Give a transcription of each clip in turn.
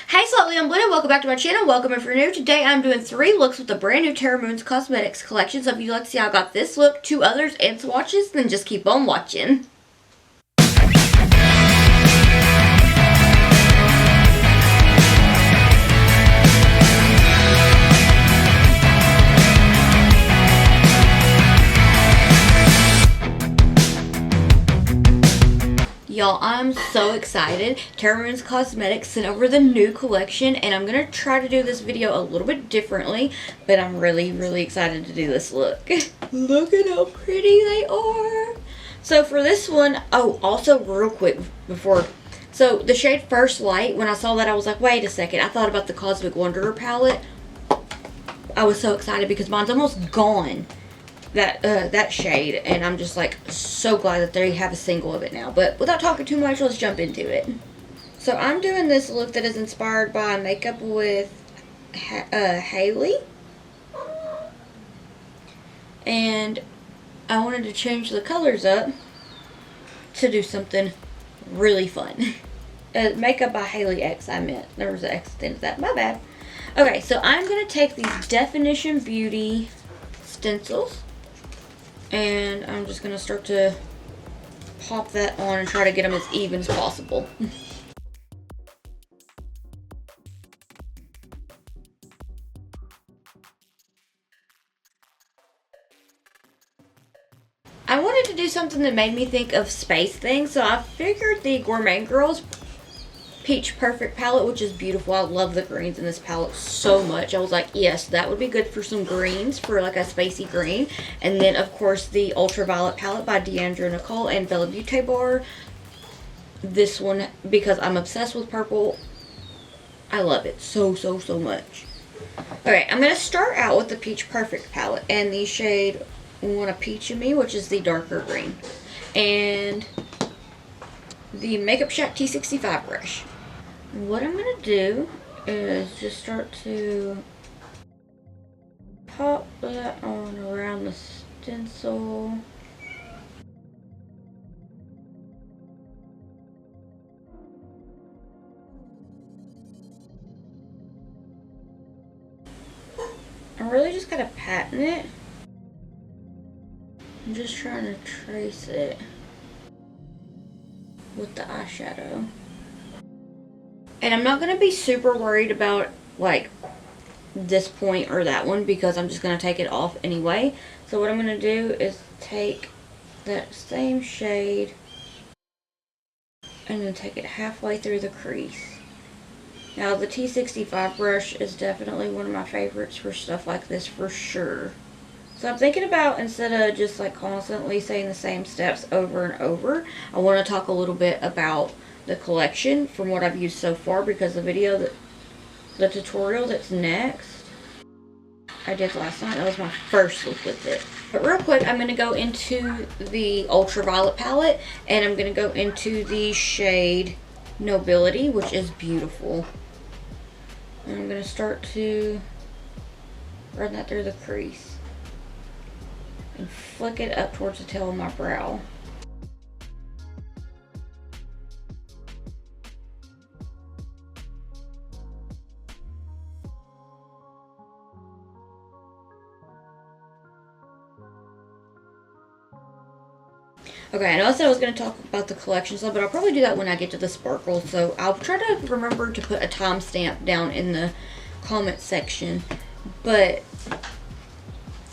Hey Slightly Unblended, welcome back to my channel. Welcome if you're new. Today I'm doing 3 looks with the brand new Terra Cosmetics collection. So if you'd like to see how I got this look, 2 others, and swatches, then just keep on watching. Y'all, I'm so excited. Terra Cosmetics sent over the new collection, and I'm going to try to do this video a little bit differently, but I'm really excited to do this look. Look at how pretty they are. So for this one, oh, also real quick before, so the shade First Light, when I saw that, I was like, wait a second. I thought about the Cosmic Wanderer palette. I was so excited because mine's almost gone. That shade, and I'm just like so glad that they have a single of it now. But without talking too much, let's jump into it. So I'm doing this look that is inspired by Makeup with Haley, and I wanted to change the colors up to do something really fun. Makeup by Haley X, I meant. There was an X at the end of that, my bad. Okay, so I'm going to take these Definition Beauty stencils, and I'm just going to start to pop that on and try to get them as even as possible. I wanted to do something that made me think of space things, so I figured the Gourmet Girls Peach Perfect palette, which is beautiful. I love the greens in this palette so much. I was like, yes, that would be good for some greens, for like a spacey green. And then, of course, the Ultraviolet palette by Deandra Nicole and Bella Beauty Bar. This one, because I'm obsessed with purple, I love it so much. Okay, I'm going to start out with the Peach Perfect palette and the shade Wanna Peach Me, which is the darker green. And the Makeup Shack T65 brush. What I'm going to do is just start to pop that on around the stencil. I really just got to pattern it. I'm just trying to trace it with the eyeshadow. And I'm not going to be super worried about like this point or that one because I'm just going to take it off anyway. So what I'm going to do is take that same shade and then take it halfway through the crease. Now the T65 brush is definitely one of my favorites for stuff like this for sure. So I'm thinking about, instead of just like constantly saying the same steps over and over, I want to talk a little bit about the collection from what I've used so far, because the tutorial that's next, I did last night. That was my first look with it. But real quick, I'm going to go into the Ultraviolet palette, and I'm going to go into the shade Nobility, which is beautiful. And I'm going to start to run that through the crease and flick it up towards the tail of my brow. Okay, I know I said I was going to talk about the collection stuff, but I'll probably do that when I get to the sparkles. So I'll try to remember to put a timestamp down in the comment section. But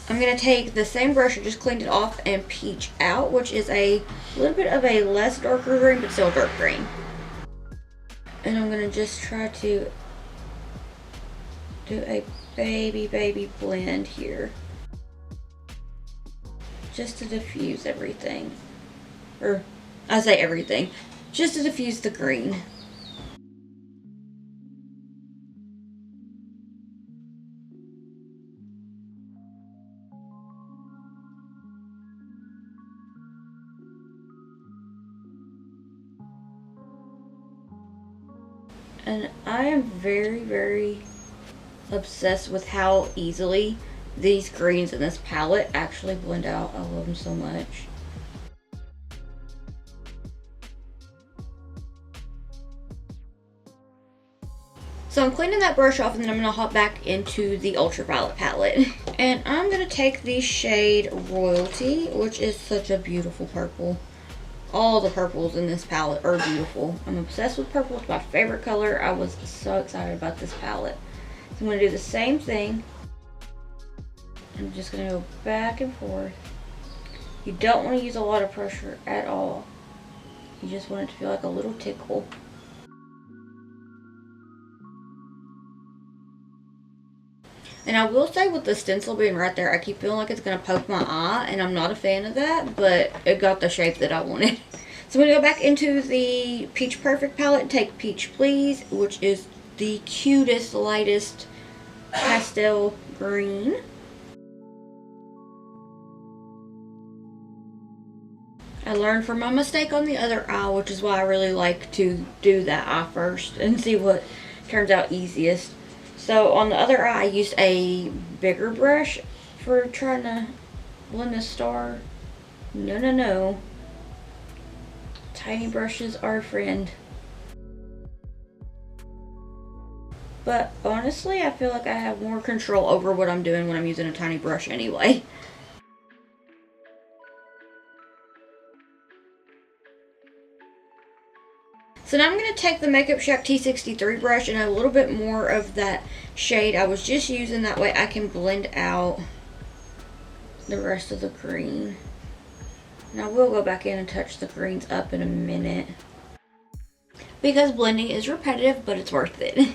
I'm going to take the same brush I just cleaned it off and Peach Out, which is a little bit of a less darker green, but still dark green. And I'm going to just try to do a baby blend here, just to diffuse everything. Or, I say everything, just to diffuse the green. And I am very obsessed with how easily these greens in this palette actually blend out. I love them so much. So I'm cleaning that brush off, and then I'm going to hop back into the Ultraviolet palette. And I'm going to take the shade Royalty, which is such a beautiful purple. All the purples in this palette are beautiful. I'm obsessed with purple. It's my favorite color. I was so excited about this palette. So I'm going to do the same thing. I'm just going to go back and forth. You don't want to use a lot of pressure at all. You just want it to feel like a little tickle. And I will say, with the stencil being right there, I keep feeling like it's going to poke my eye, and I'm not a fan of that, but it got the shape that I wanted. So I'm going to go back into the Peach Perfect palette and take Peach Please, which is the cutest, lightest pastel green. I learned from my mistake on the other eye, which is why I really like to do that eye first and see what turns out easiest. So on the other eye, I used a bigger brush for trying to blend the star. No, no, no. Tiny brushes are a friend. But honestly, I feel like I have more control over what I'm doing when I'm using a tiny brush anyway. So now I'm going to take the Makeup Shack T63 brush and a little bit more of that shade I was just using. That way I can blend out the rest of the green. And I will go back in and touch the greens up in a minute, because blending is repetitive, but it's worth it.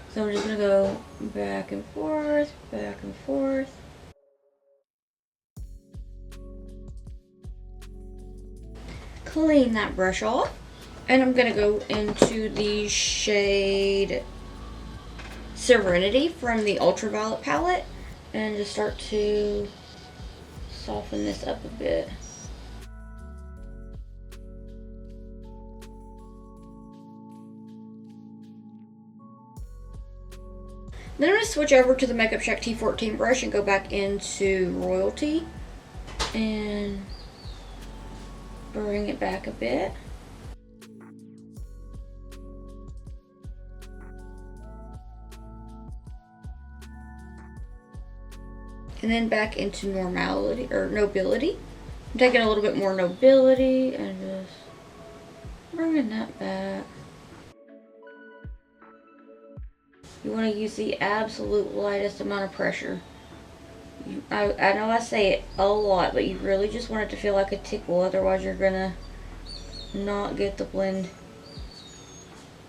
So I'm just going to go back and forth, back and forth. Clean that brush off. And I'm going to go into the shade Serenity from the Ultraviolet palette and just start to soften this up a bit. Then I'm going to switch over to the Makeup Shack T14 brush and go back into Royalty and bring it back a bit. And then back into Normality or Nobility. I'm taking a little bit more Nobility and just bringing that back. You want to use the absolute lightest amount of pressure. I know I say it a lot, but you really just want it to feel like a tickle, otherwise you're gonna not get the blend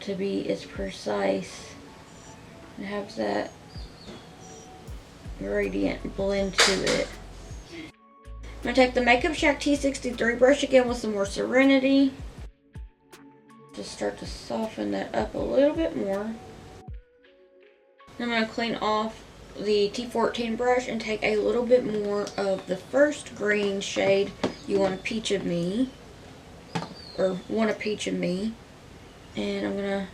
to be as precise and have that gradient blend to it. I'm going to take the Makeup Shack T63 brush again with some more Serenity. Just start to soften that up a little bit more. I'm going to clean off the T14 brush and take a little bit more of the first green shade, You Want a Peach of Me, or Want a Peach of Me, and I'm going to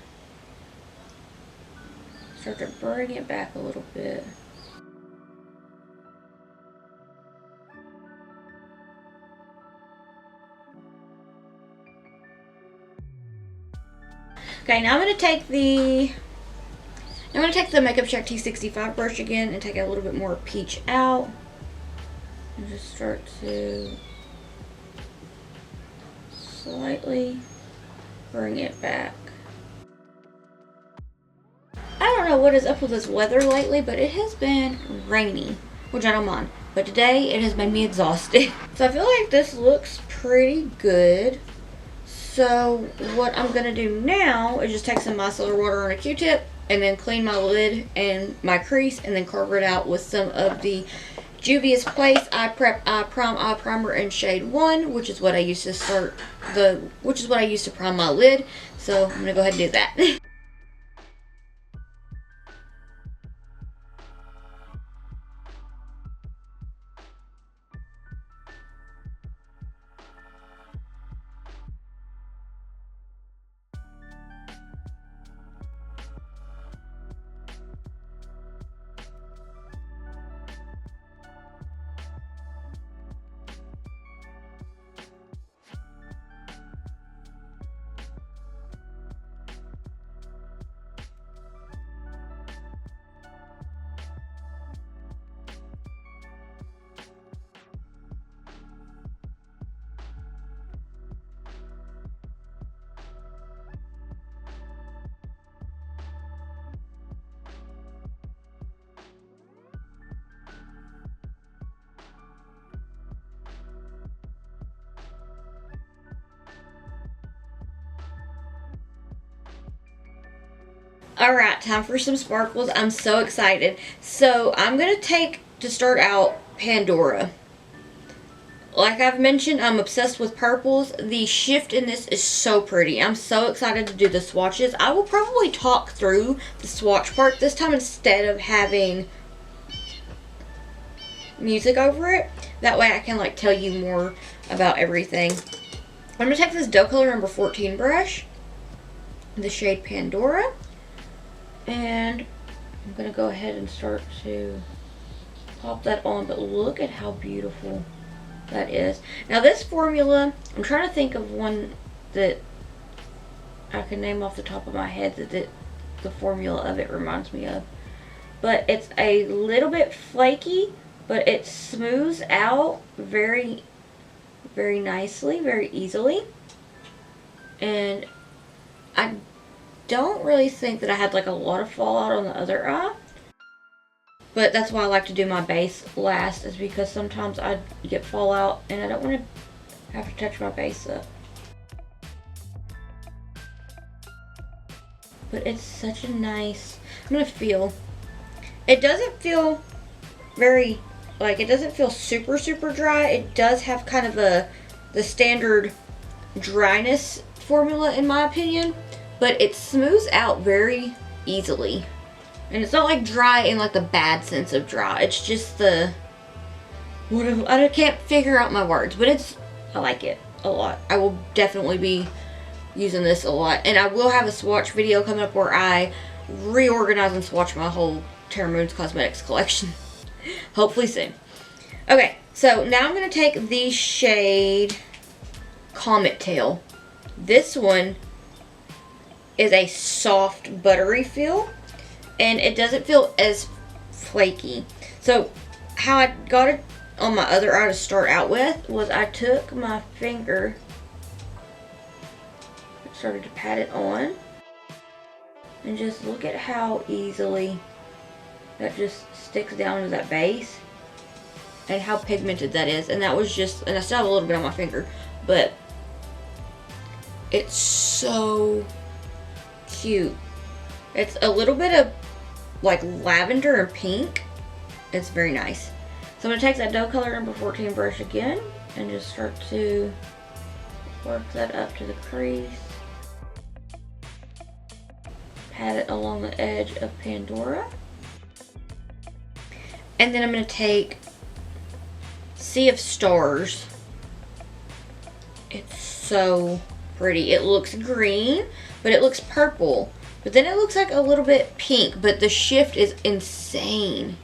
start to bring it back a little bit. Okay, now I'm going to take the Makeup Shack T65 brush again and take a little bit more peach out. And just start to slightly bring it back. I don't know what is up with this weather lately, but it has been rainy, which I don't mind. But today it has made me exhausted. So I feel like this looks pretty good. So what I'm going to do now is just take some micellar water on a Q-tip and then clean my lid and my crease and then cover it out with some of the Juvia's Place Eye Prep Eye Prime Eye Primer in shade 1, which is what I used to prime my lid. So I'm going to go ahead and do that. Alright, time for some sparkles. I'm so excited. So I'm going to take, to start out, Pandora. Like I've mentioned, I'm obsessed with purples. The shift in this is so pretty. I'm so excited to do the swatches. I will probably talk through the swatch part this time instead of having music over it. That way I can like tell you more about everything. I'm going to take this doe color number 14 brush, the shade Pandora, and I'm going to go ahead and start to pop that on. But look at how beautiful that is. Now this formula, I'm trying to think of one that I can name off the top of my head that the formula of it reminds me of. But it's a little bit flaky, but it smooths out very, very nicely, very easily. And I don't really think that I had like a lot of fallout on the other eye. But that's why I like to do my base last, is because sometimes I get fallout and I don't want to have to touch my base up. But it's such a nice, I'm going to feel, it doesn't feel very, like it doesn't feel super, super dry. It does have kind of the standard dryness formula in my opinion, but it smooths out very easily. And it's not like dry in like the bad sense of dry. It's just the, I can't figure out my words, but I like it a lot. I will definitely be using this a lot. And I will have a swatch video coming up where I reorganize and swatch my whole Terra Moon's Cosmetics collection. Hopefully soon. Okay, so now I'm going to take the shade Comet Tail. This one is a soft, buttery feel. And it doesn't feel as flaky. So how I got it on my other eye to start out with was I took my finger, started to pat it on, and just look at how easily that just sticks down to that base and how pigmented that is. And that was just, and I still have a little bit on my finger, but it's so cute. It's a little bit of like lavender and pink. It's very nice. So I'm going to take that doe color number 14 brush again and just start to work that up to the crease. Pat it along the edge of Pandora. And then I'm going to take Sea of Stars. It's so pretty. It looks green, but it looks purple. But then it looks like a little bit pink, but the shift is insane.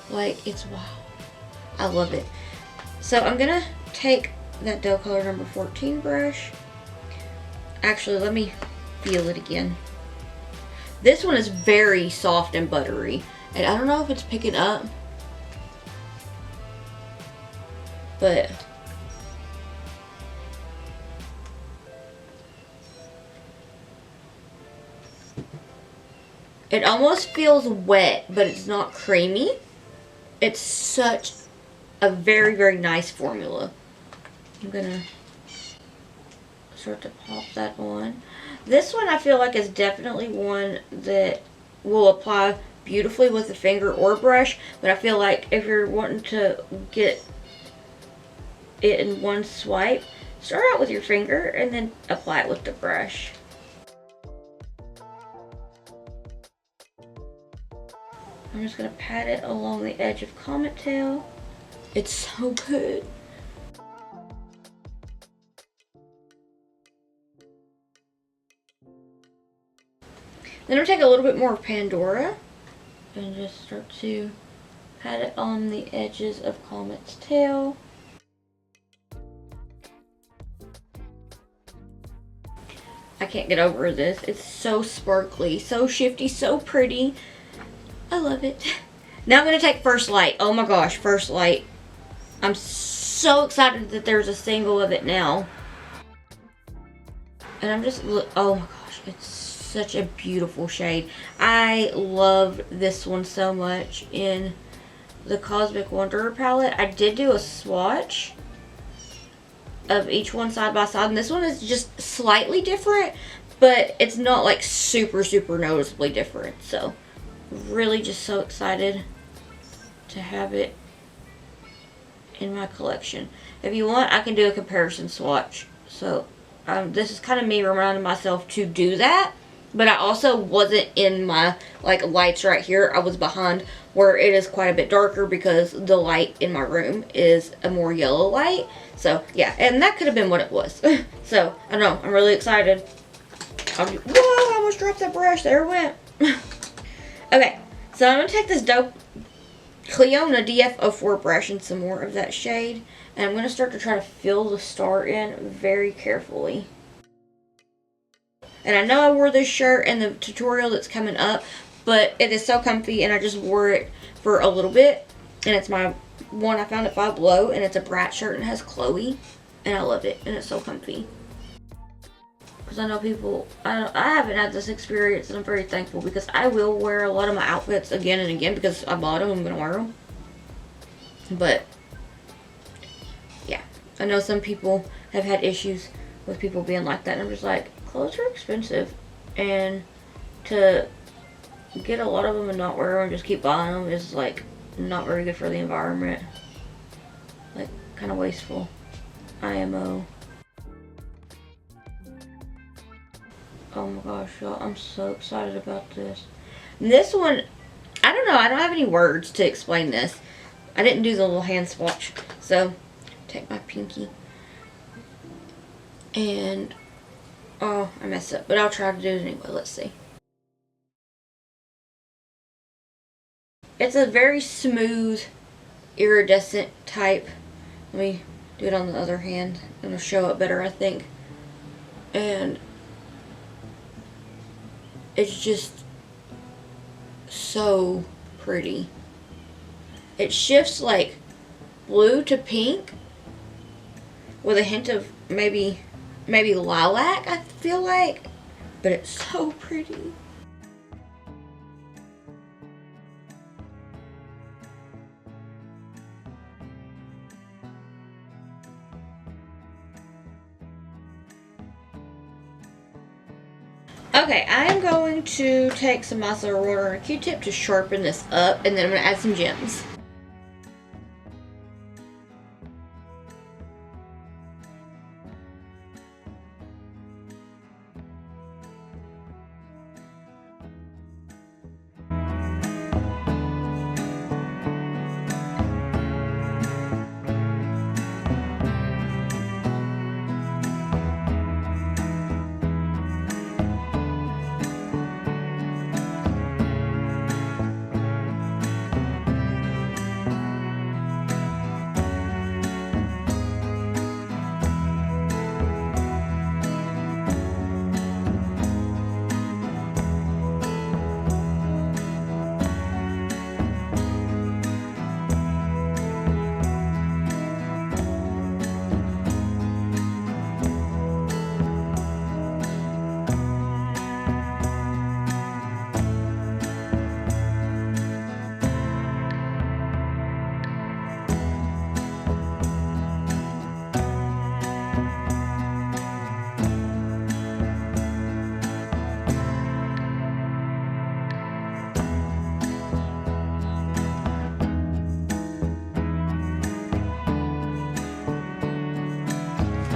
Like, it's wow. I love it. So I'm gonna take that doe color number 14 brush. Actually, let me feel it again. This one is very soft and buttery. And I don't know if it's picking up, but it almost feels wet, but it's not creamy. It's such a very, very nice formula. I'm gonna start to pop that on. This one I feel like is definitely one that will apply beautifully with a finger or brush, but I feel like if you're wanting to get it in one swipe, start out with your finger and then apply it with the brush. I'm just going to pat it along the edge of Comet Tail. It's so good. Then I'm going to take a little bit more of Pandora and just start to pat it on the edges of Comet's tail. I can't get over this. It's so sparkly, so shifty, so pretty. I love it. Now I'm going to take First Light. Oh my gosh, First Light. I'm so excited that there's a single of it now. And I'm just, oh my gosh, it's such a beautiful shade. I love this one so much in the Cosmic Wanderer palette. I did do a swatch of each one side by side, and this one is just slightly different, but it's not like super noticeably different. So really just so excited to have it in my collection. If you want, I can do a comparison swatch. So this is kind of me reminding myself to do that, but I also wasn't in my like lights right here. I was behind where it is quite a bit darker because the light in my room is a more yellow light. So yeah, and that could have been what it was. So I don't know, I'm really excited. Whoa, I almost dropped that brush. There it went. Okay, so I'm gonna take this dope Cleona DF04 brush and some more of that shade, and I'm gonna start to try to fill the star in very carefully. And I know I wore this shirt in the tutorial that's coming up, but it is so comfy, and I just wore it for a little bit, and it's my one I found at Five Below, and it's a Brat shirt and it has Chloe, and I love it, and it's so comfy. Because I know people, I haven't had this experience, and I'm very thankful because I will wear a lot of my outfits again and again because I bought them, I'm going to wear them. But, yeah, I know some people have had issues with people being like that, and I'm just like, clothes are expensive, and to get a lot of them and not wear them and just keep buying them is like not very good for the environment. Like, kind of wasteful. IMO. Oh my gosh, y'all, I'm so excited about this. And this one, I don't know, I don't have any words to explain this. I didn't do the little hand swatch. So, take my pinky. And, oh, I messed up. But I'll try to do it anyway. Let's see. It's a very smooth, iridescent type. Let me do it on the other hand. It'll show up better, I think. And it's just so pretty. It shifts like blue to pink with a hint of maybe lilac, I feel like. But it's so pretty. Okay, I am going to take some micellar water and a Q-tip to sharpen this up, and then I'm going to add some gems.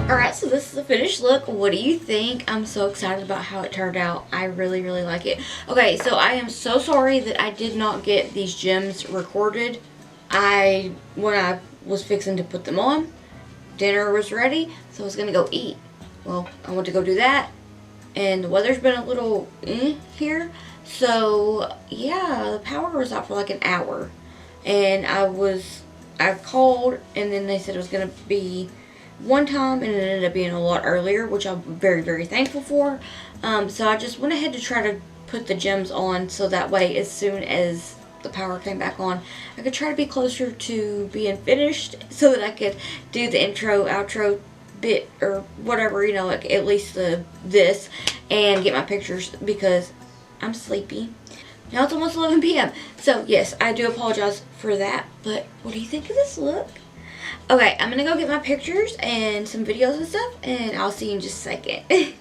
Alright, so this is the finished look. What do you think? I'm so excited about how it turned out. I really like it. Okay, so I am so sorry that I did not get these gems recorded. When I was fixing to put them on, dinner was ready, so I was going to go eat. Well, I went to go do that, and the weather's been a little here. So, yeah, the power was out for like an hour. And I called, and then they said it was going to be one time, and it ended up being a lot earlier, which I'm very thankful for. So I just went ahead to try to put the gems on, so that way as soon as the power came back on, I could try to be closer to being finished, so that I could do the intro, outro bit, or whatever, you know, like at least this, and get my pictures, because I'm sleepy. Now it's almost 11 p.m. So, yes, I do apologize for that. But what do you think of this look? Okay, I'm going to go get my pictures and some videos and stuff. And I'll see you in just a second.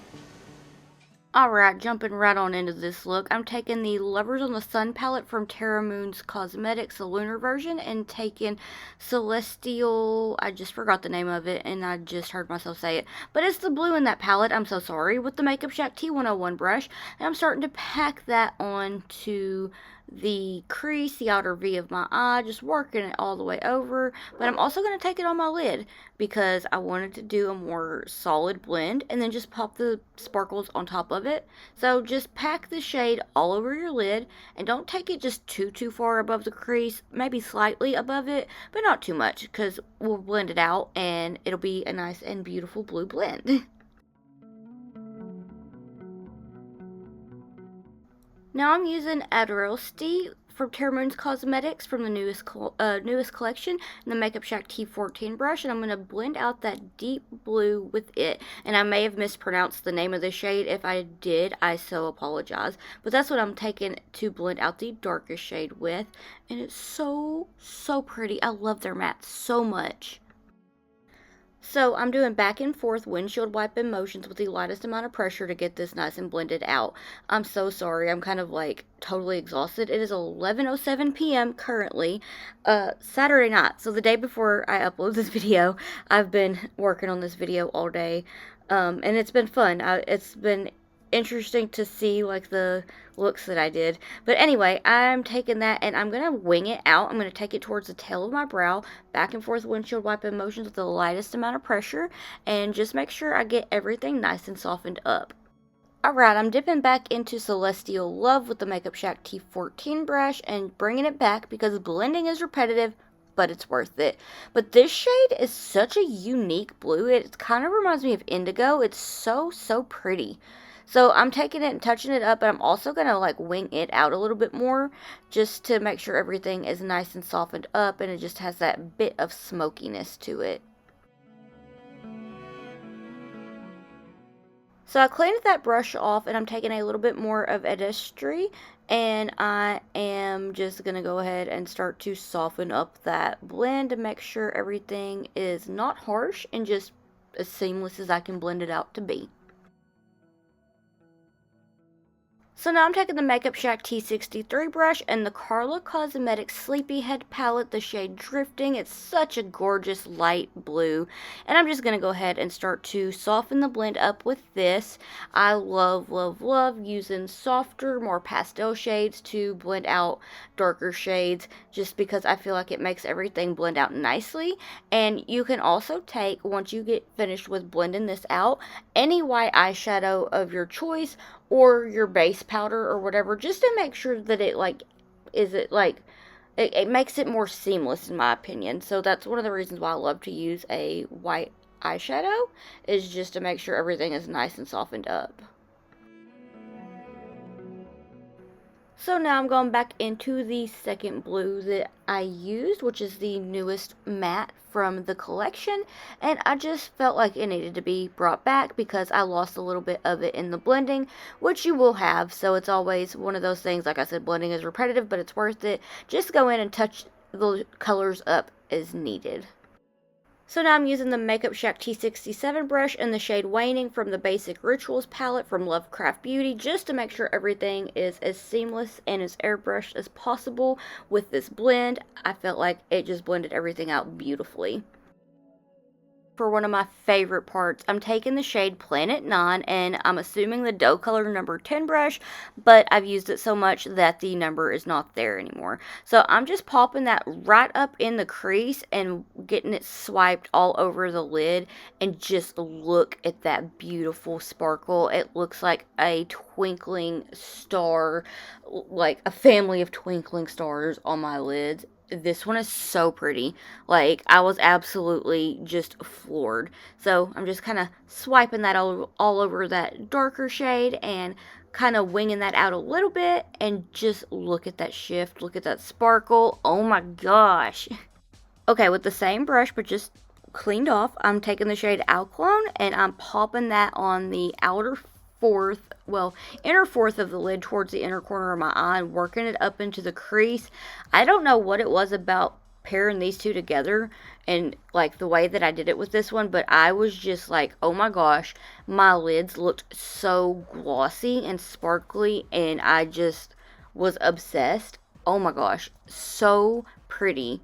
Alright, jumping right on into this look. I'm taking the Lovers on the Sun palette from Terra Cosmetics, the lunar version, and taking Celestial, I just forgot the name of it, and I just heard myself say it. But it's the blue in that palette, I'm so sorry, with the Makeup Shack T101 brush. And I'm starting to pack that onto the crease, the outer V of my eye, just working it all the way over. But I'm also going to take it on my lid because I wanted to do a more solid blend and then just pop the sparkles on top of it. So just pack the shade all over your lid and don't take it just too far above the crease, maybe slightly above it, but not too much because we'll blend it out and it'll be a nice and beautiful blue blend. Now I'm using Adderall from Terra Cosmetics from the newest collection, and the Makeup Shack T14 brush, and I'm going to blend out that deep blue with it. And I may have mispronounced the name of the shade. If I did, I so apologize. But that's what I'm taking to blend out the darkest shade with, and it's so pretty. I love their mattes so much. So I'm doing back and forth windshield wiping motions with the lightest amount of pressure to get this nice and blended out. I'm so sorry. I'm kind of like totally exhausted. It is 11:07 p.m. currently, Saturday night. So the day before I upload this video, I've been working on this video all day, and it's been fun. It's been interesting to see like the looks that I did. But anyway, I'm taking that and I'm going to wing it out. I'm going to take it towards the tail of my brow, back and forth windshield wiping motions with the lightest amount of pressure, and just make sure I get everything nice and softened up. Alright, I'm dipping back into Celestial Love with the Makeup Shack T14 brush and bringing it back because blending is repetitive, but it's worth it. But this shade is such a unique blue. It kind of reminds me of indigo. It's so pretty. So I'm taking it and touching it up, but I'm also going to like wing it out a little bit more just to make sure everything is nice and softened up and it just has that bit of smokiness to it. So I cleaned that brush off and I'm taking a little bit more of Edistry and I am just going to go ahead and start to soften up that blend to make sure everything is not harsh and just as seamless as I can blend it out to be. So now I'm taking the Makeup Shack T63 brush and the Carla Cosmetics Sleepyhead palette, the shade Drifting. It's such a gorgeous light blue. And I'm just going to go ahead and start to soften the blend up with this. I love using softer, more pastel shades to blend out darker shades just because I feel like it makes everything blend out nicely. And you can also take, once you get finished with blending this out, any white eyeshadow of your choice or your base powder or whatever, just to make sure that it it makes it more seamless in my opinion. So that's one of the reasons why I love to use a white eyeshadow, is just to make sure everything is nice and softened up. So now I'm going back into the second blue that I used, which is the newest matte from the collection, and I just felt like it needed to be brought back because I lost a little bit of it in the blending, which you will have. So it's always one of those things, like I said, blending is repetitive, but it's worth it. Just go in and touch the colors up as needed. So now I'm using the Makeup Shack T67 brush in the shade Waning from the Basic Rituals palette from Lovecraft Beauty, just to make sure everything is as seamless and as airbrushed as possible with this blend. I felt like it just blended everything out beautifully. For one of my favorite parts, I'm taking the shade Planet 9, and I'm assuming the dough color number 10 brush, but I've used it so much that the number is not there anymore. So I'm just popping that right up in the crease and getting it swiped all over the lid, and just look at that beautiful sparkle. It looks like a twinkling star, like a family of twinkling stars on my lids. This one is so pretty. Like, I was absolutely just floored. So I'm just kind of swiping that all over that darker shade and kind of winging that out a little bit, and just look at that shift, look at that sparkle. Oh my gosh. Okay, with the same brush but just cleaned off, I'm taking the shade Alclone and I'm popping that on the outer fourth, well, inner fourth of the lid towards the inner corner of my eye and working it up into the crease. I don't know what it was about pairing these two together and like the way that I did it with this one, but I was just like, oh my gosh, my lids looked so glossy and sparkly, and I just was obsessed. Oh my gosh, so pretty.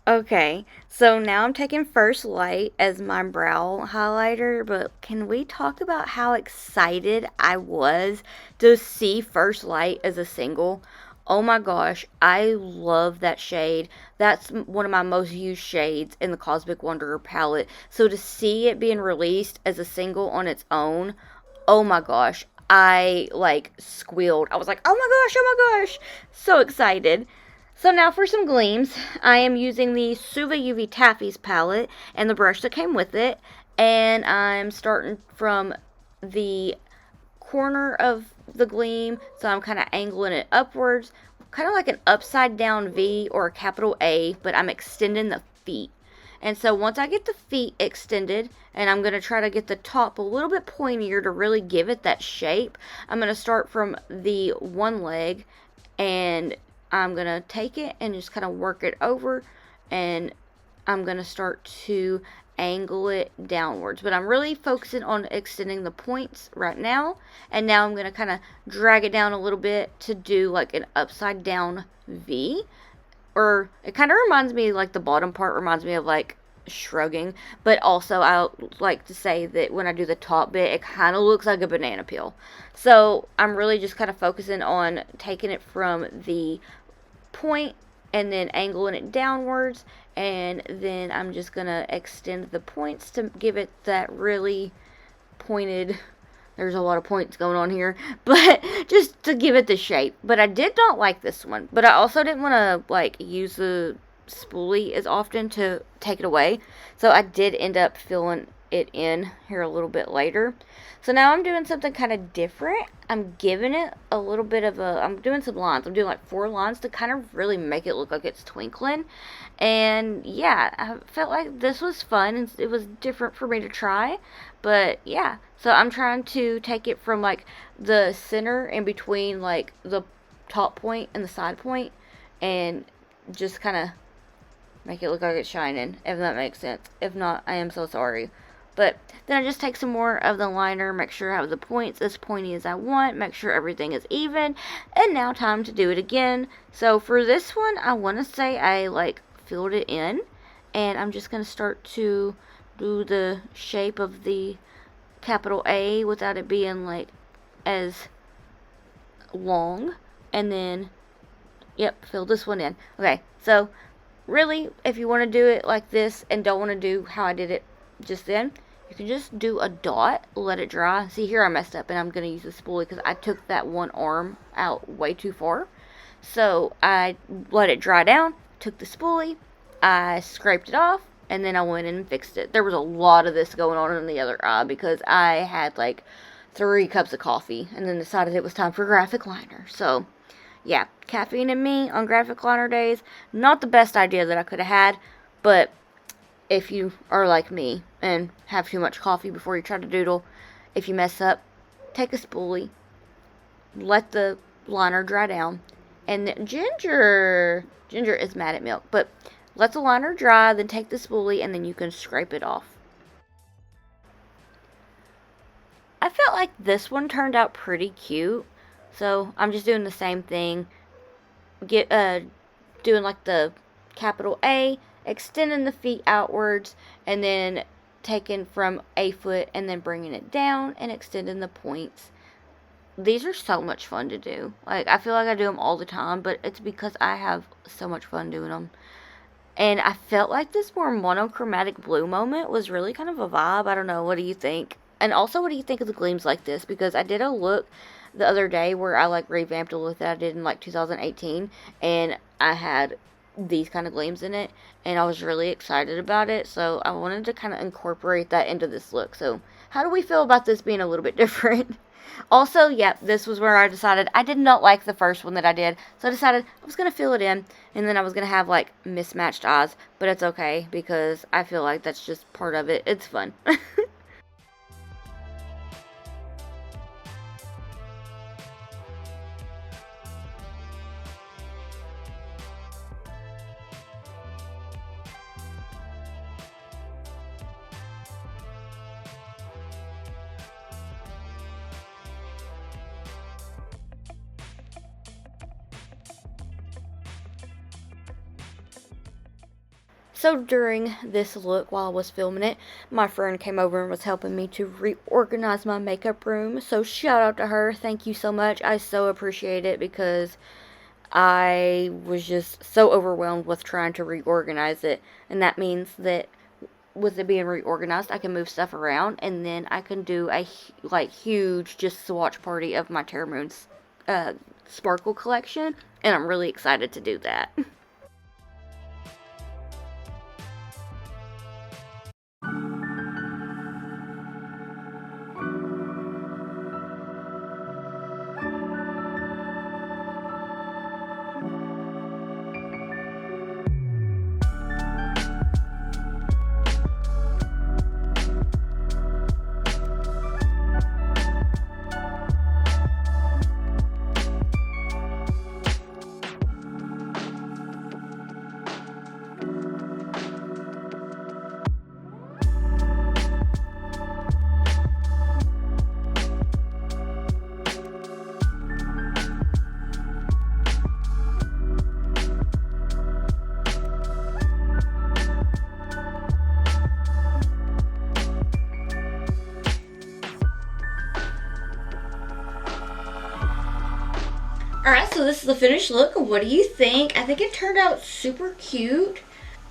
Okay, so now I'm taking First Light as my brow highlighter, but can we talk about how excited I was to see First Light as a single? Oh my gosh, I love that shade. That's one of my most used shades in the Cosmic Wanderer palette. So to see it being released as a single on its own, oh my gosh, I like squealed. I was like, oh my gosh, so excited. So now for some gleams, I am using the Suva UV Taffy's palette and the brush that came with it. And I'm starting from the corner of the gleam, so I'm kind of angling it upwards, kind of like an upside down V or a capital A, but I'm extending the feet. And so once I get the feet extended, and I'm going to try to get the top a little bit pointier to really give it that shape, I'm going to start from the one leg, and I'm going to take it and just kind of work it over, and I'm going to start to angle it downwards. But I'm really focusing on extending the points right now, and now I'm going to kind of drag it down a little bit to do like an upside down V. Or it kind of reminds me, like the bottom part reminds me of like shrugging, but also I like to say that when I do the top bit, it kind of looks like a banana peel. So I'm really just kind of focusing on taking it from the point and then angling it downwards, and then I'm just gonna extend the points to give it that really pointed, there's a lot of points going on here, but just to give it the shape. But I did not like this one, but I also didn't want to like use the spoolie as often to take it away, so I did end up filling it in here a little bit later. So now I'm doing something kind of different. I'm giving it a little bit of a, I'm doing some lines. I'm doing like 4 lines to kind of really make it look like it's twinkling. And yeah, I felt like this was fun and it was different for me to try. But yeah, so I'm trying to take it from like the center in between like the top point and the side point, and just kind of make it look like it's shining, if that makes sense. If not, I am so sorry. But then I just take some more of the liner, make sure I have the points as pointy as I want, make sure everything is even, and now time to do it again. So for this one, I want to say I like filled it in, and I'm just going to start to do the shape of the capital A without it being like as long, and then, yep, fill this one in. Okay, so really, if you want to do it like this and don't want to do how I did it just then, you can just do a dot, let it dry. See, here I messed up, and I'm going to use the spoolie because I took that one arm out way too far. So I let it dry down, took the spoolie, I scraped it off, and then I went in and fixed it. There was a lot of this going on in the other eye because I had like 3 cups of coffee and then decided it was time for graphic liner. So yeah, caffeine and me on graphic liner days, not the best idea that I could have had, but if you are like me and have too much coffee before you try to doodle, if you mess up, take a spoolie, let the liner dry down, and Ginger is mad at milk, but let the liner dry, then take the spoolie, and then you can scrape it off. I felt like this one turned out pretty cute, so I'm just doing the same thing, doing like the capital A, extending the feet outwards, and then taking from a foot and then bringing it down and extending the points. These are so much fun to do. Like, I feel like I do them all the time, but it's because I have so much fun doing them. And I felt like this more monochromatic blue moment was really kind of a vibe. I don't know. What do you think? And also, what do you think of the gleams like this? Because I did a look the other day where I like revamped a look that I did in like 2018, and I had these kind of gleams in it, and I was really excited about it, so I wanted to kind of incorporate that into this look. So how do we feel about this being a little bit different? Also, yeah, this was where I decided I did not like the first one that I did, so I decided I was going to fill it in, and then I was going to have like mismatched eyes, but it's okay because I feel like that's just part of it. It's fun. So during this look, while I was filming it, my friend came over and was helping me to reorganize my makeup room. So shout out to her. Thank you so much. I so appreciate it because I was just so overwhelmed with trying to reorganize it. And that means that with it being reorganized, I can move stuff around, and then I can do a huge just swatch party of my Terra Moon's sparkle collection, and I'm really excited to do that. Alright, so this is the finished look. What do you think? I think it turned out super cute.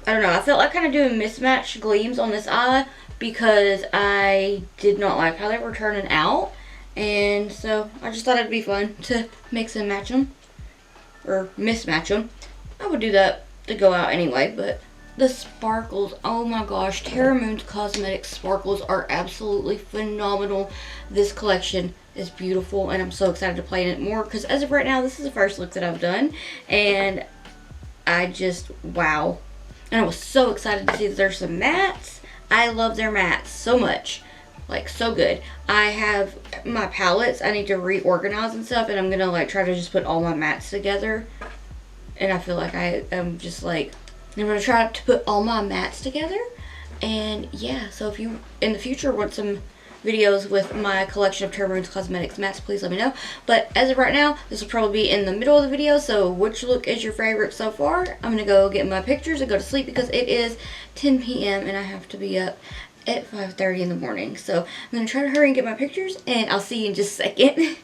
I don't know, I felt like kind of doing mismatched gleams on this eye because I did not like how they were turning out. And so I just thought it'd be fun to mix and match them. Or mismatch them. I would do that to go out anyway, but the sparkles, oh my gosh, Terra Moon's Cosmetics sparkles are absolutely phenomenal. This collection is beautiful, and I'm so excited to play in it more because as of right now, this is the first look that I've done, and I just, wow. And I was so excited to see that there's some mattes. I love their mattes so much. Like, so good. I have my palettes I need to reorganize and stuff, and I'm gonna like try to just put all my mattes together. And I feel like I am just like, I'm gonna try to put all my mattes together. And yeah, so if you in the future want some videos with my collection of Terra Moon's Cosmetics mattes, please let me know. But as of right now, this will probably be in the middle of the video, so which look is your favorite so far? I'm gonna go get my pictures and go to sleep because it is 10 p.m. and I have to be up at 5:30 in the morning. So I'm gonna try to hurry and get my pictures, and I'll see you in just a second.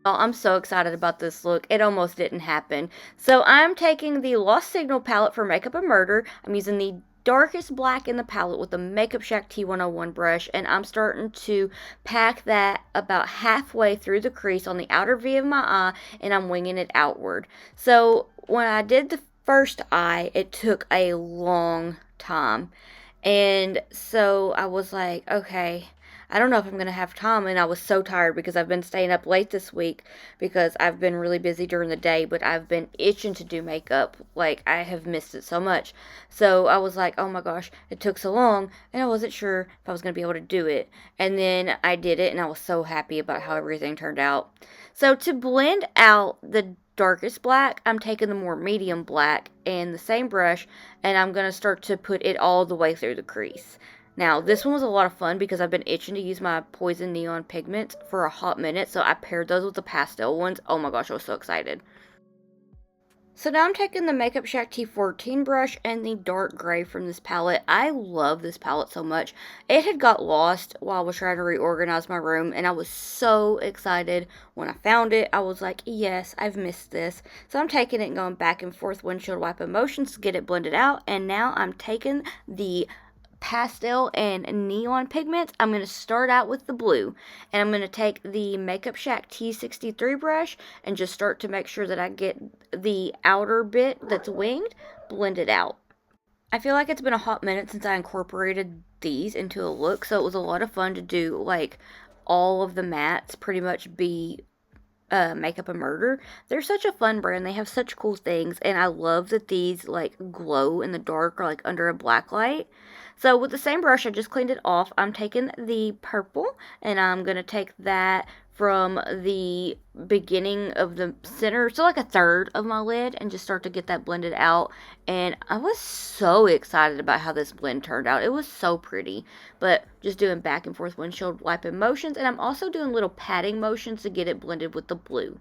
Oh, I'm so excited about this look. It almost didn't happen. So I'm taking the Lost Signal palette for Makeup and Murder. I'm using the darkest black in the palette with the Makeup Shack T101 brush, and I'm starting to pack that about halfway through the crease on the outer V of my eye, and I'm winging it outward. So when I did the first eye, it took a long time. And so I was like, okay, I don't know if I'm going to have time. And I was so tired because I've been staying up late this week because I've been really busy during the day, but I've been itching to do makeup. Like, I have missed it so much. So I was like, oh my gosh, it took so long, and I wasn't sure if I was going to be able to do it. And then I did it, and I was so happy about how everything turned out. So to blend out the darkest black, I'm taking the more medium black and the same brush, and I'm going to start to put it all the way through the crease. Now, this one was a lot of fun because I've been itching to use my Poison Neon pigments for a hot minute, so I paired those with the pastel ones. Oh my gosh, I was so excited. So now I'm taking the Makeup Shack T14 brush and the dark gray from this palette. I love this palette so much. It had got lost while I was trying to reorganize my room, and I was so excited when I found it. I was like, yes, I've missed this. So I'm taking it and going back and forth windshield wipe motions to get it blended out, and now I'm taking the pastel and neon pigments. I'm going to start out with the blue, and I'm going to take the Makeup Shack T63 brush and just start to make sure that I get the outer bit that's winged blended out. I feel like it's been a hot minute since I incorporated these into a look, so it was a lot of fun to do like all of the mattes pretty much be Makeup and Murder. They're such a fun brand. They have such cool things, and I love that these like glow in the dark or like under a black light. So with the same brush, I just cleaned it off. I'm taking the purple, and I'm going to take that from the beginning of the center, so like a third of my lid, and just start to get that blended out. And I was so excited about how this blend turned out. It was so pretty, but just doing back and forth windshield wiping motions, and I'm also doing little patting motions to get it blended with the blue.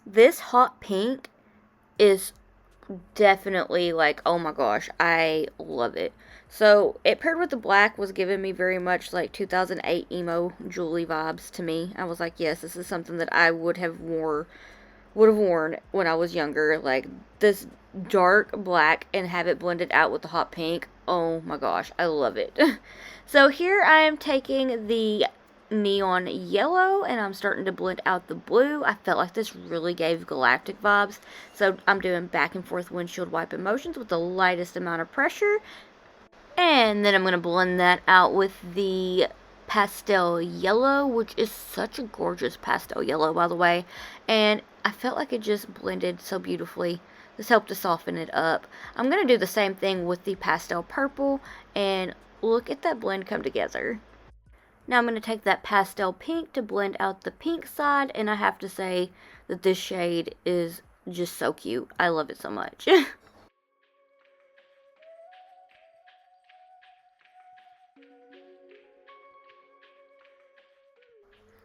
This hot pink is definitely like, oh my gosh, I love it. So it paired with the black was giving me very much like 2008 emo Julie vibes to me. I was like, yes, this is something that I would have worn when I was younger. Like this dark black and have it blended out with the hot pink. Oh my gosh, I love it. So here I am taking the neon yellow and I'm starting to blend out the blue. I felt like this really gave galactic vibes, so I'm doing back and forth windshield wipe motions with the lightest amount of pressure, and then I'm going to blend that out with the pastel yellow, which is such a gorgeous pastel yellow, by the way, and I felt like it just blended so beautifully. This helped to soften it up. I'm going to do the same thing with the pastel purple, and look at that blend come together. Now I'm going to take that pastel pink to blend out the pink side, and I have to say that this shade is just so cute. I love it so much.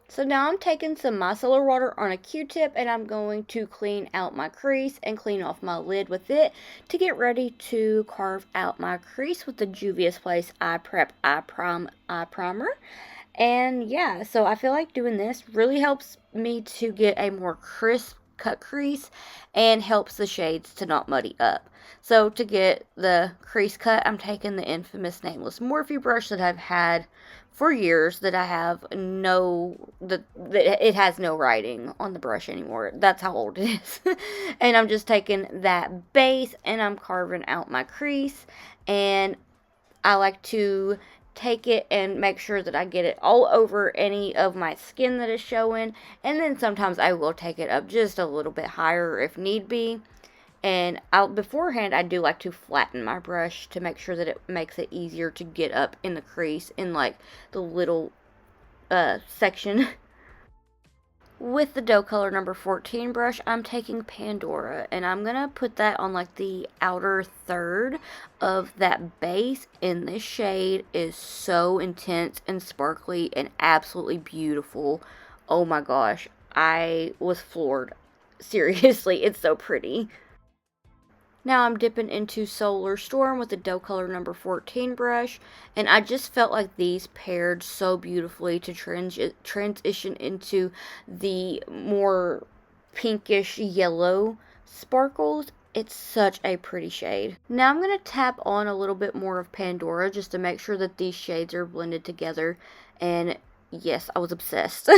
So now I'm taking some micellar water on a Q-tip and I'm going to clean out my crease and clean off my lid with it to get ready to carve out my crease with the Juvia's Place Eye Prep Eye Primer. And yeah, so I feel like doing this really helps me to get a more crisp cut crease and helps the shades to not muddy up. So to get the crease cut, I'm taking the infamous Nameless Morphe brush that I've had for years, that I have that it has no writing on the brush anymore. That's how old it is. And I'm just taking that base and I'm carving out my crease, and I like to take it and make sure that I get it all over any of my skin that is showing, and then sometimes I will take it up just a little bit higher if need be. And beforehand I do like to flatten my brush to make sure that it makes it easier to get up in the crease in like the little section. With the dough color number 14 brush, I'm taking Pandora, and I'm going to put that on like the outer third of that base, and this shade is so intense and sparkly and absolutely beautiful. Oh my gosh, I was floored. Seriously, it's so pretty. Now I'm dipping into Solar Storm with the dough color number 14 brush, and I just felt like these paired so beautifully to transition into the more pinkish yellow sparkles. It's such a pretty shade. Now I'm going to tap on a little bit more of Pandora just to make sure that these shades are blended together, and yes, I was obsessed.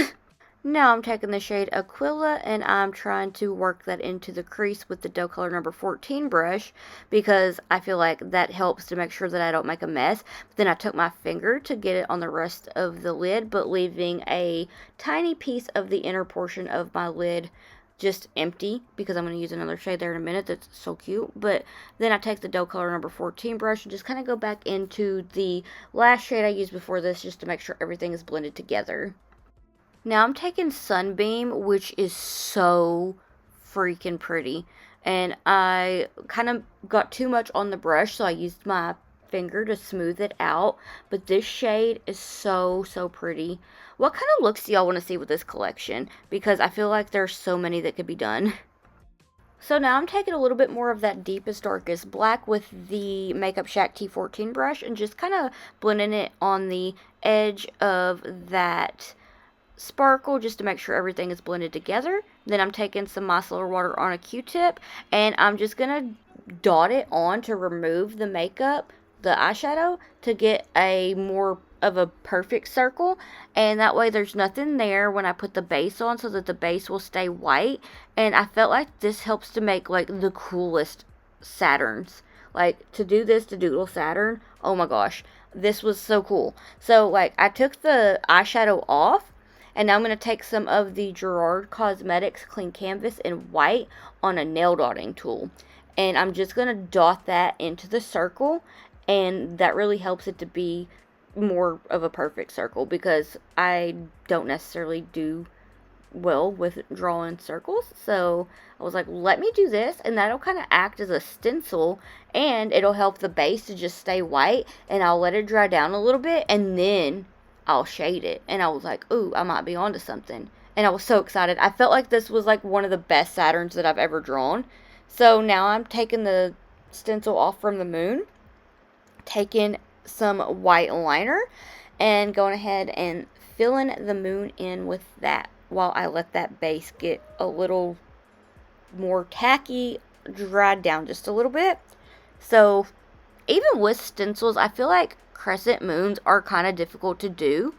Now I'm taking the shade Aquila and I'm trying to work that into the crease with the dough color number 14 brush, because I feel like that helps to make sure that I don't make a mess. But then I took my finger to get it on the rest of the lid, but leaving a tiny piece of the inner portion of my lid just empty, because I'm going to use another shade there in a minute that's so cute. But then I take the dough color number 14 brush and just kind of go back into the last shade I used before this just to make sure everything is blended together. Now I'm taking Sunbeam, which is so freaking pretty, and I kind of got too much on the brush, so I used my finger to smooth it out, but this shade is so pretty. What kind of looks do y'all want to see with this collection? Because I feel like there's so many that could be done. So now I'm taking a little bit more of that deepest, darkest black with the Makeup Shack T14 brush and just kind of blending it on the edge of that sparkle just to make sure everything is blended together. Then I'm taking some micellar water on a Q-tip and I'm just gonna dot it on to remove the makeup, the eyeshadow, to get a more of a perfect circle, and that way there's nothing there when I put the base on, so that the base will stay white. And I felt like this helps to make like the coolest Saturns. Like to do this to Doodle Saturn, oh my gosh, this was so cool. So like I took the eyeshadow off, and now I'm going to take some of the Gerard Cosmetics Clean Canvas in white on a nail dotting tool. And I'm just going to dot that into the circle. And that really helps it to be more of a perfect circle, because I don't necessarily do well with drawing circles. So I was like, let me do this, and that'll kind of act as a stencil, and it'll help the base to just stay white. And I'll let it dry down a little bit, and then I'll shade it. And I was like, ooh, I might be onto something. And I was so excited. I felt like this was like one of the best Saturns that I've ever drawn. So now I'm taking the stencil off from the moon, taking some white liner, and going ahead and filling the moon in with that while I let that base get a little more tacky, dried down just a little bit. So even with stencils, I feel like crescent moons are kind of difficult to do,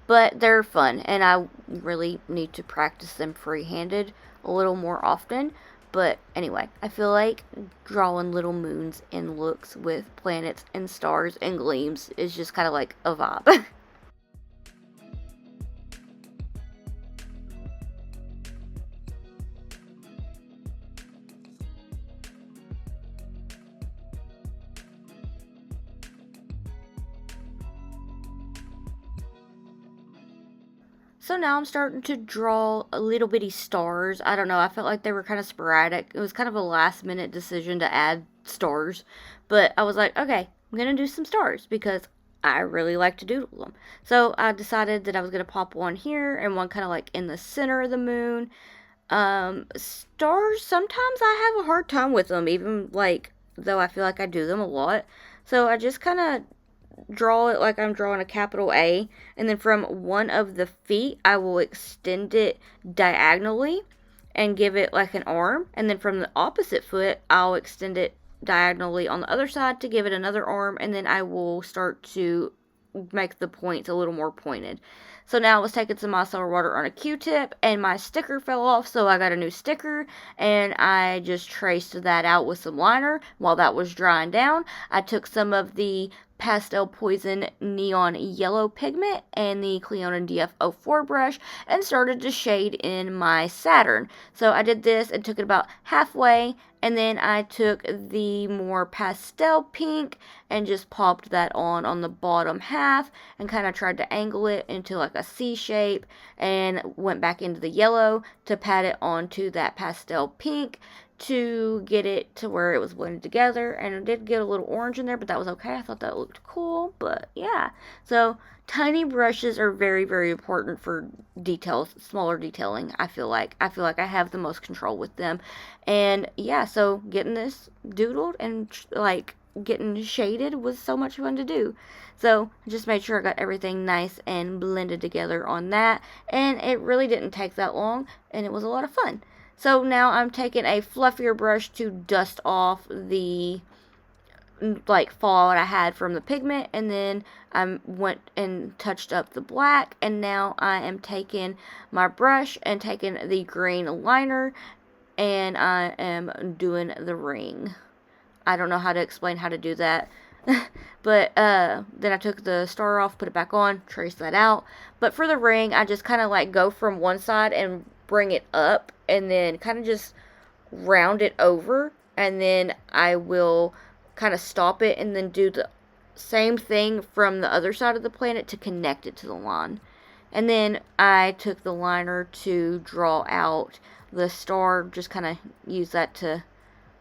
but they're fun, and I really need to practice them free-handed a little more often. But anyway, I feel like drawing little moons and looks with planets and stars and gleams is just kind of like a vibe. So now I'm starting to draw a little bitty stars. I don't know, I felt like they were kind of sporadic. It was kind of a last minute decision to add stars. But I was like, okay, I'm going to do some stars because I really like to doodle them. So I decided that I was going to pop one here and one kind of like in the center of the moon. Stars, sometimes I have a hard time with them, even like, though I feel like I do them a lot. So I just kind of draw it like I'm drawing a capital A, and then from one of the feet, I will extend it diagonally and give it like an arm, and then from the opposite foot, I'll extend it diagonally on the other side to give it another arm, and then I will start to make the points a little more pointed. So now I was taking some micellar water on a Q-tip, and my sticker fell off, so I got a new sticker, and I just traced that out with some liner while that was drying down. I took some of the pastel poison neon yellow pigment and the Cleona DF04 brush and started to shade in my Saturn. So I did this and took it about halfway, and then I took the more pastel pink and just popped that on the bottom half and kind of tried to angle it into like a C shape, and went back into the yellow to pat it onto that pastel pink to get it to where it was blended together. And it did get a little orange in there, but that was okay. I thought that looked cool. But yeah, so tiny brushes are very, very important for details, smaller detailing. I feel like I have the most control with them. And yeah, so getting this doodled and like getting shaded was so much fun to do. So I just made sure I got everything nice and blended together on that, and it really didn't take that long, and it was a lot of fun. So now I'm taking a fluffier brush to dust off the like fallout I had from the pigment, and then I went and touched up the black, and now I am taking my brush and taking the green liner, and I am doing the ring. I don't know how to explain how to do that. But then I took the star off, put it back on, traced that out. But for the ring, I just kind of like go from one side and bring it up, and then kind of just round it over, and then I will kind of stop it and then do the same thing from the other side of the planet to connect it to the line. And then I took the liner to draw out the star, just kind of use that to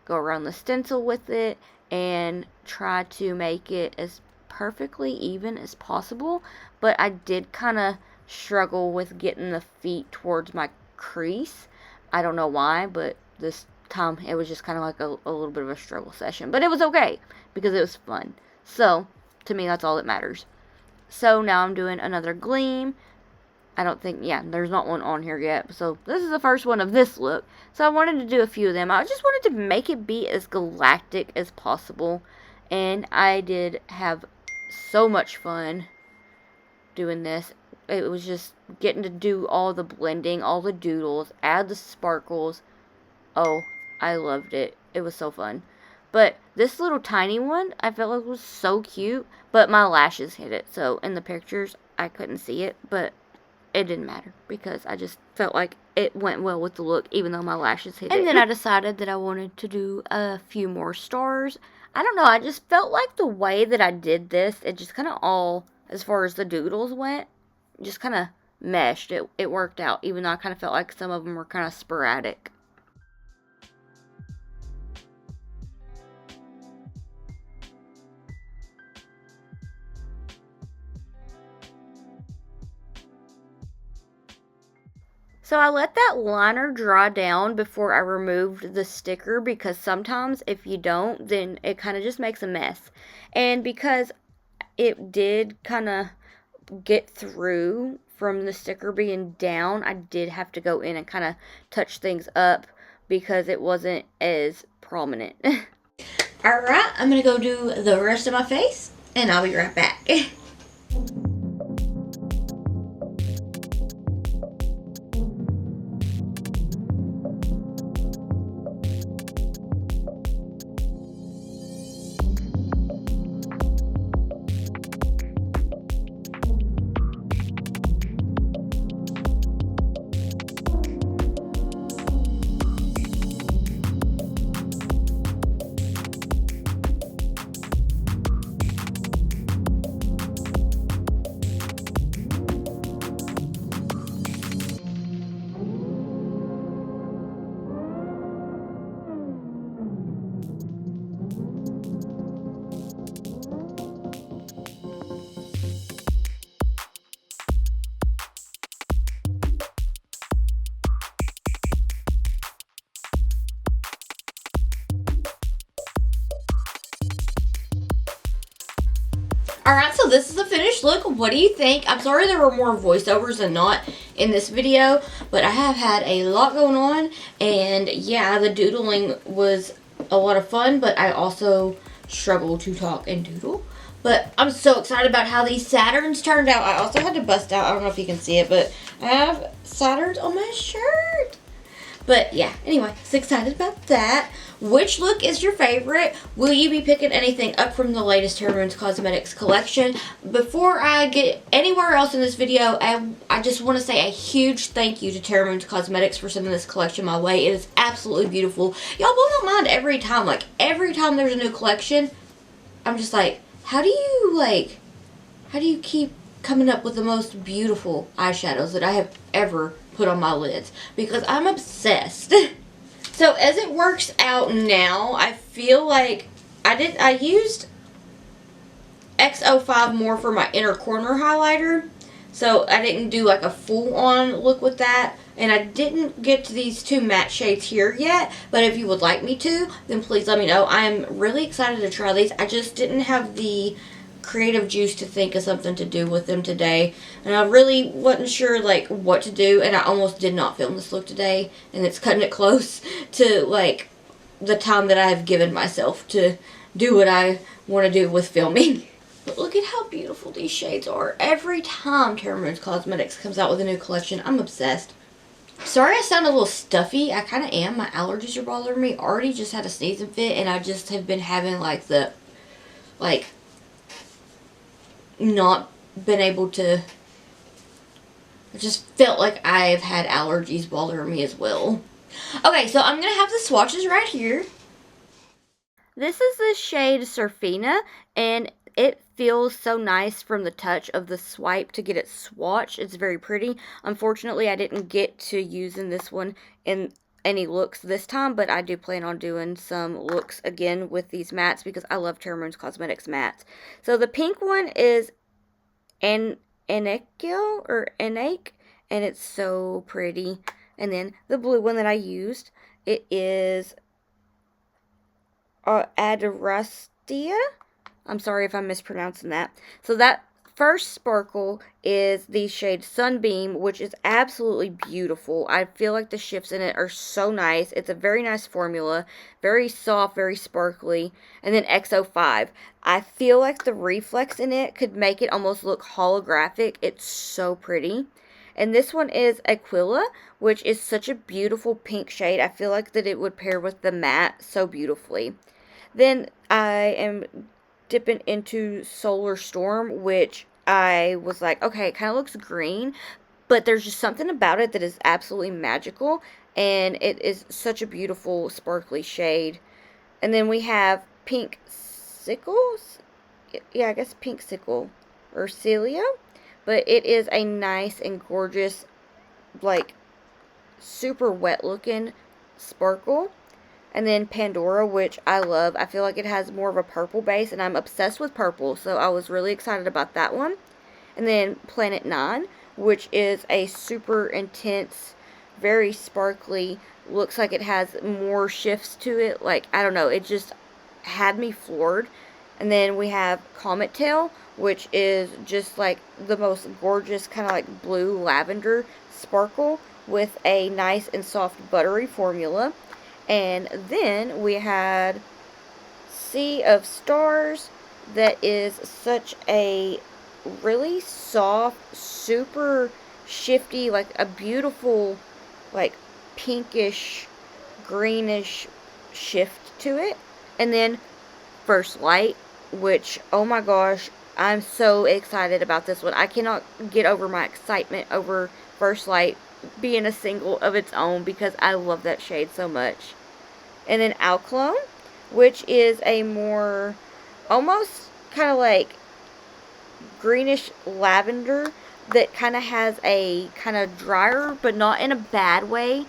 go around the stencil with it and try to make it as perfectly even as possible. But I did kind of struggle with getting the feet towards my crease. I don't know why, but this time it was just kind of like a little bit of a struggle session. But it was okay because it was fun. So to me, that's all that matters. So now I'm doing another gleam. I don't think, yeah, there's not one on here yet. So this is the first one of this look. So I wanted to do a few of them. I just wanted to make it be as galactic as possible. And I did have so much fun doing this. It was just getting to do all the blending, all the doodles, add the sparkles. Oh, I loved it. It was so fun. But this little tiny one, I felt like was so cute. But my lashes hit it. So in the pictures, I couldn't see it. But it didn't matter because I just felt like it went well with the look, even though my lashes hit it. And then I decided that I wanted to do a few more stars. I don't know, I just felt like the way that I did this, it just kind of all, as far as the doodles went, just kind of meshed. It worked out, even though I kind of felt like some of them were kind of sporadic. So I let that liner dry down before I removed the sticker, because sometimes if you don't, then it kind of just makes a mess. And because it did kind of get through from the sticker being down, I did have to go in and kind of touch things up because it wasn't as prominent. Alright, I'm going to go do the rest of my face, and I'll be right back. Alright, so this is the finished look. What do you think? I'm sorry there were more voiceovers than not in this video, but I have had a lot going on, and yeah, the doodling was a lot of fun, but I also struggle to talk and doodle. But I'm so excited about how these Saturns turned out. I also had to bust out, I don't know if you can see it, but I have Saturns on my shirt. But yeah, anyway, so excited about that. Which look is your favorite? Will you be picking anything up from the latest Terra Cosmetics collection? Before I get anywhere else in this video, I just want to say a huge thank you to Terra Cosmetics for sending this collection my way. It is absolutely beautiful. Y'all blow my mind every time. Like, every time there's a new collection, I'm just like, how do you keep coming up with the most beautiful eyeshadows that I have ever put on my lids? Because I'm obsessed. So as it works out now, I feel like I used X05 more for my inner corner highlighter. So I didn't do like a full on look with that. And I didn't get to these two matte shades here yet. But if you would like me to, then please let me know. I'm really excited to try these. I just didn't have the creative juice to think of something to do with them today, and I really wasn't sure like what to do, and I almost did not film this look today, and it's cutting it close to like the time that I have given myself to do what I want to do with filming. But look at how beautiful these shades are. Every time Terra Cosmetics comes out with a new collection, I'm obsessed. Sorry I sound a little stuffy. I kind of am. My allergies are bothering me. Already just had a sneezing fit, and I just have been having like the not been able to, I just felt like I've had allergies bothering me as well. Okay, so I'm going to have the swatches right here. This is the shade Surfina, and it feels so nice from the touch of the swipe to get it swatched. It's very pretty. Unfortunately, I didn't get to using this one in any looks this time, but I do plan on doing some looks again with these mattes because I love Terra Cosmetics mattes. So the pink one is Enekio or Enek, and it's so pretty. And then the blue one that I used, it is Adarastia. I'm sorry if I'm mispronouncing that. So that first sparkle is the shade Sunbeam, which is absolutely beautiful. I feel like the shifts in it are so nice. It's a very nice formula. Very soft, very sparkly. And then X05. I feel like the reflex in it could make it almost look holographic. It's so pretty. And this one is Aquila, which is such a beautiful pink shade. I feel like that it would pair with the matte so beautifully. Then I am dipping into Solar Storm, which I was like, okay, it kind of looks green, but there's just something about it that is absolutely magical, and it is such a beautiful sparkly shade. And then we have Pink Sickles, yeah, I guess Pink Sickle, or Celia, but it is a nice and gorgeous, like, super wet looking sparkle. And then Pandora, which I love. I feel like it has more of a purple base, and I'm obsessed with purple, so I was really excited about that one. And then Planet 9, which is a super intense very sparkly. Looks like it has more shifts to it. Like, I don't know, it just had me floored. And then we have Comet Tail, which is just like the most gorgeous kind of like blue lavender sparkle with a nice and soft buttery formula. And then we had Sea of Stars, that is such a really soft, super shifty, like a beautiful, like pinkish, greenish shift to it. And then First Light, which, oh my gosh, I'm so excited about this one. I cannot get over my excitement over First Light being a single of its own because I love that shade so much. And then Alclone, which is a more, almost kind of like greenish lavender that kind of has a kind of drier, but not in a bad way,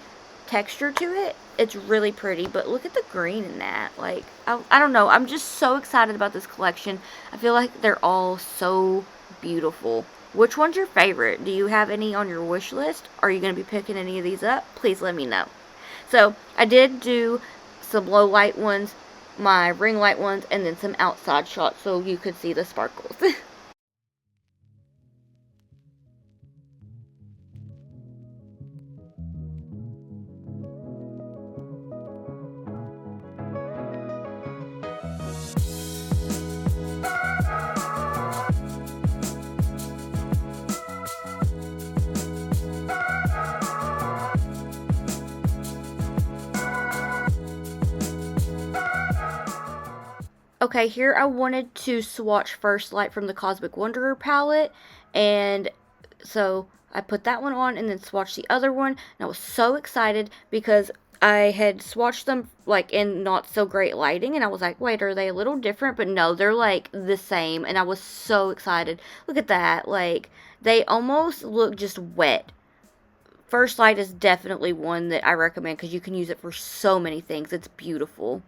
texture to it. It's really pretty, but look at the green in that. Like, I don't know. I'm just so excited about this collection. I feel like they're all so beautiful. Which one's your favorite? Do you have any on your wish list? Are you going to be picking any of these up? Please let me know. So, I did do some low light ones, my ring light ones, and then some outside shots so you could see the sparkles. Okay, here I wanted to swatch First Light from the Cosmic Wanderer palette, and so I put that one on and then swatched the other one, and I was so excited because I had swatched them like in not so great lighting, and I was like, wait, are they a little different? But no, they're like the same, and I was so excited. Look at that, like, they almost look just wet. First Light is definitely one that I recommend because you can use it for so many things. It's beautiful.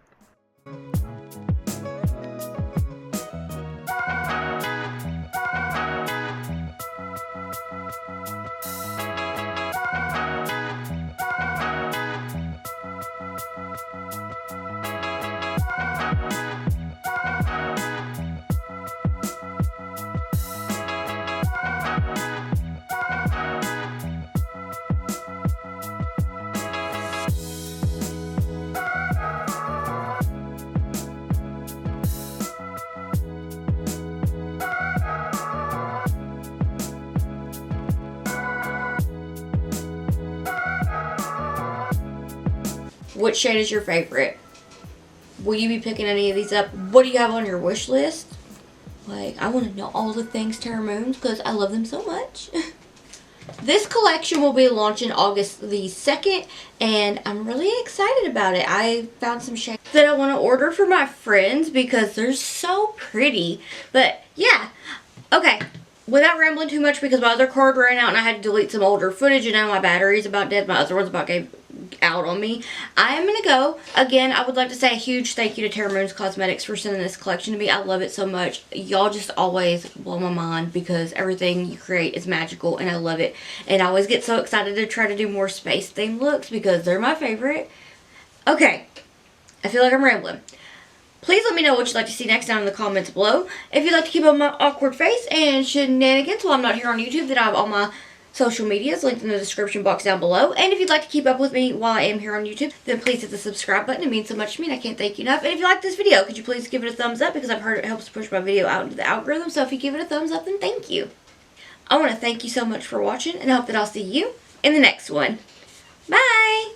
Which shade is your favorite? Will you be picking any of these up? What do you have on your wish list? Like, I want to know all the things Terra Moons because I love them so much. This collection will be launching August the 2nd, and I'm really excited about it. I found some shades that I want to order for my friends because they're so pretty. But, yeah. Okay. Without rambling too much because my other card ran out and I had to delete some older footage and now my battery's about dead. My other one's about gave out on me. I am going to go. Again, I would like to say a huge thank you to Terra Moons Cosmetics for sending this collection to me. I love it so much. Y'all just always blow my mind because everything you create is magical and I love it. And I always get so excited to try to do more space themed looks because they're my favorite. Okay. I feel like I'm rambling. Please let me know what you'd like to see next down in the comments below. If you'd like to keep up my awkward face and shenanigans while I'm not here on YouTube, then I have all my social medias linked in the description box down below. And if you'd like to keep up with me while I am here on YouTube, then please hit the subscribe button. It means so much to me and I can't thank you enough. And if you like this video, could you please give it a thumbs up because I've heard it helps push my video out into the algorithm. So if you give it a thumbs up, then thank you. I want to thank you so much for watching and I hope that I'll see you in the next one. Bye!